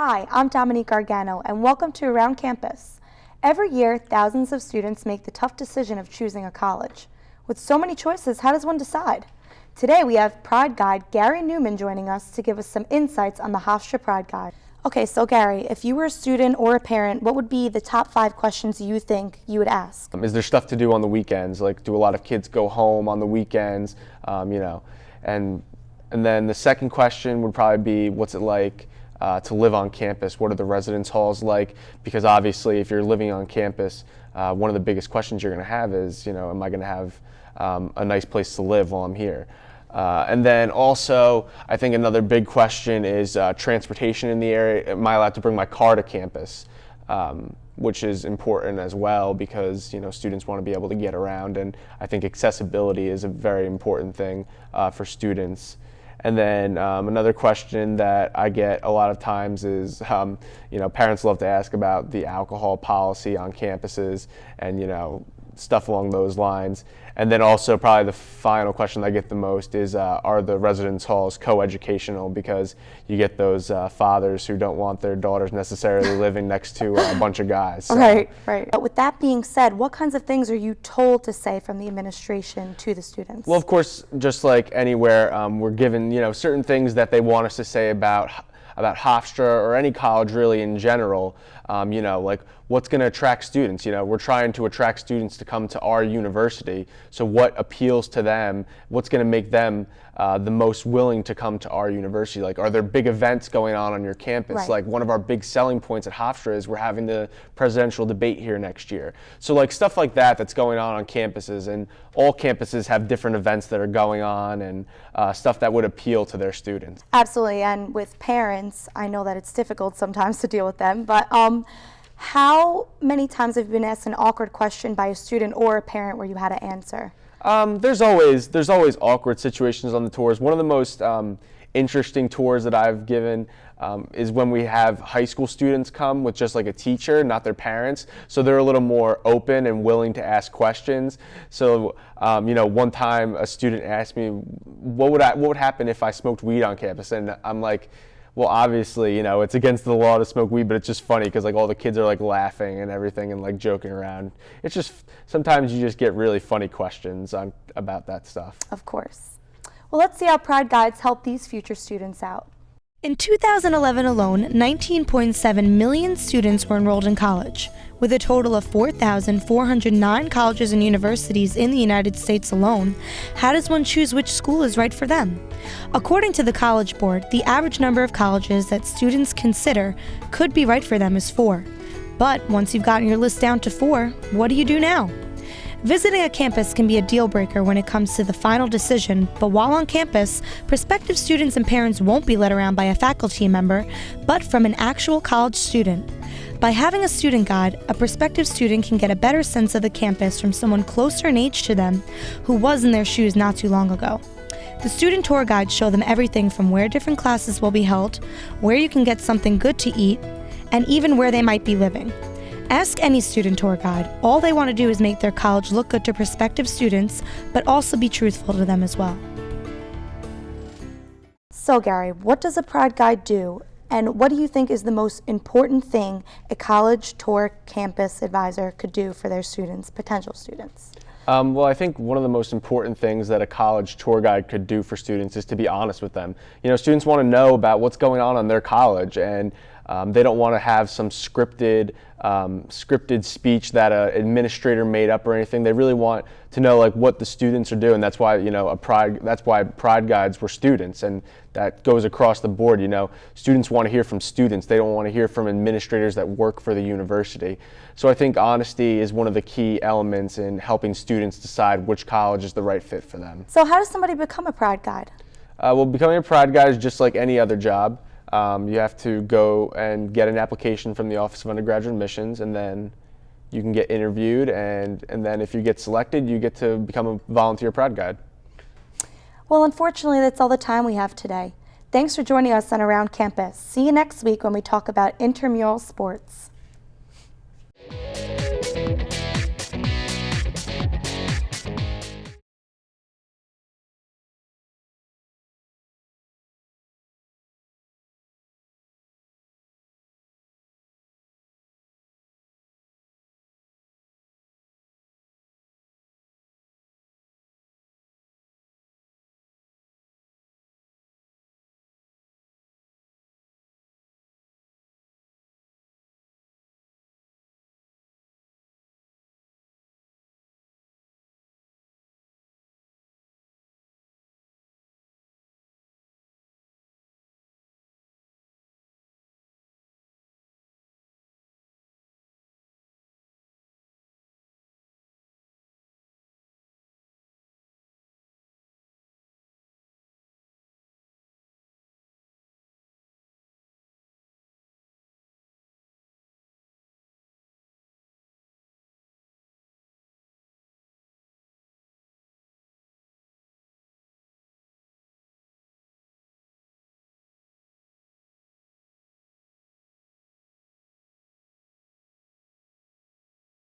Hi, I'm Dominique Gargano, and welcome to Around Campus. Every year, thousands of students make the tough decision of choosing a college. With so many choices, how does one decide? Today, we have Pride Guide Gary Newman joining us to give us some insights on the Hofstra Pride Guide. Okay, so Gary, if you were a student or a parent, what would be the top 5 questions you think you would ask? Is there stuff to do on the weekends? Like, do a lot of kids go home on the weekends? And then the second question would probably be, what's it like to live on campus? What are the residence halls like? Because obviously, if you're living on campus, one of the biggest questions you're going to have is, am I going to have a nice place to live while I'm here? And then also, I think another big question is transportation in the area. Am I allowed to bring my car to campus? Which is important as well because students want to be able to get around, and I think accessibility is a very important thing for students. And then another question that I get a lot of times is, parents love to ask about the alcohol policy on campuses and stuff along those lines. And then also probably the final question that I get the most is, are the residence halls co-educational? Because you get those fathers who don't want their daughters necessarily living next to a bunch of guys. So. Right. But with that being said, what kinds of things are you told to say from the administration to the students? Well, of course, just like anywhere, we're given certain things that they want us to say about Hofstra or any college really in general. Like what's going to attract students. We're trying to attract students to come to our university. So what appeals to them? What's going to make them the most willing to come to our university? Like, are there big events going on your campus? Right. Like one of our big selling points at Hofstra is we're having the presidential debate here next year. So like stuff like that's going on campuses, and all campuses have different events that are going on and stuff that would appeal to their students. Absolutely, and with parents, I know that it's difficult sometimes to deal with them, but how many times have you been asked an awkward question by a student or a parent where you had to answer? There's always awkward situations on the tours. One of the most interesting tours that I've given is when we have high school students come with just like a teacher, not their parents. So they're a little more open and willing to ask questions. So, one time a student asked me, what would happen if I smoked weed on campus? And I'm like, well, obviously, it's against the law to smoke weed, but it's just funny because like all the kids are like laughing and everything and like joking around. It's just, sometimes you just get really funny questions about that stuff. Of course. Well, let's see how Pride Guides help these future students out. In 2011 alone, 19.7 million students were enrolled in college, with a total of 4,409 colleges and universities in the United States alone. How does one choose which school is right for them? According to the College Board, the average number of colleges that students consider could be right for them is 4. But once you've gotten your list down to 4, what do you do now? Visiting a campus can be a deal breaker when it comes to the final decision, but while on campus, prospective students and parents won't be led around by a faculty member, but from an actual college student. By having a student guide, a prospective student can get a better sense of the campus from someone closer in age to them who was in their shoes not too long ago. The student tour guides show them everything from where different classes will be held, where you can get something good to eat, and even where they might be living. Ask any student tour guide. All they want to do is make their college look good to prospective students, but also be truthful to them as well. So Gary, what does a Pride Guide do? And what do you think is the most important thing a college tour campus advisor could do for their students, potential students? Well, I think one of the most important things that a college tour guide could do for students is to be honest with them. Students want to know about what's going on their college, and they don't want to have some scripted speech that an administrator made up or anything. They really want to know like what the students are doing. That's why that's why Pride Guides were students, and that goes across the board. Students want to hear from students. They don't want to hear from administrators that work for the university. So I think honesty is one of the key elements in helping students decide which college is the right fit for them. So how does somebody become a Pride Guide? Well, becoming a Pride Guide is just like any other job. You have to go and get an application from the Office of Undergraduate Admissions, and then you can get interviewed, and then if you get selected, you get to become a volunteer Pride Guide. Well, unfortunately, that's all the time we have today. Thanks for joining us on Around Campus. See you next week when we talk about intramural sports.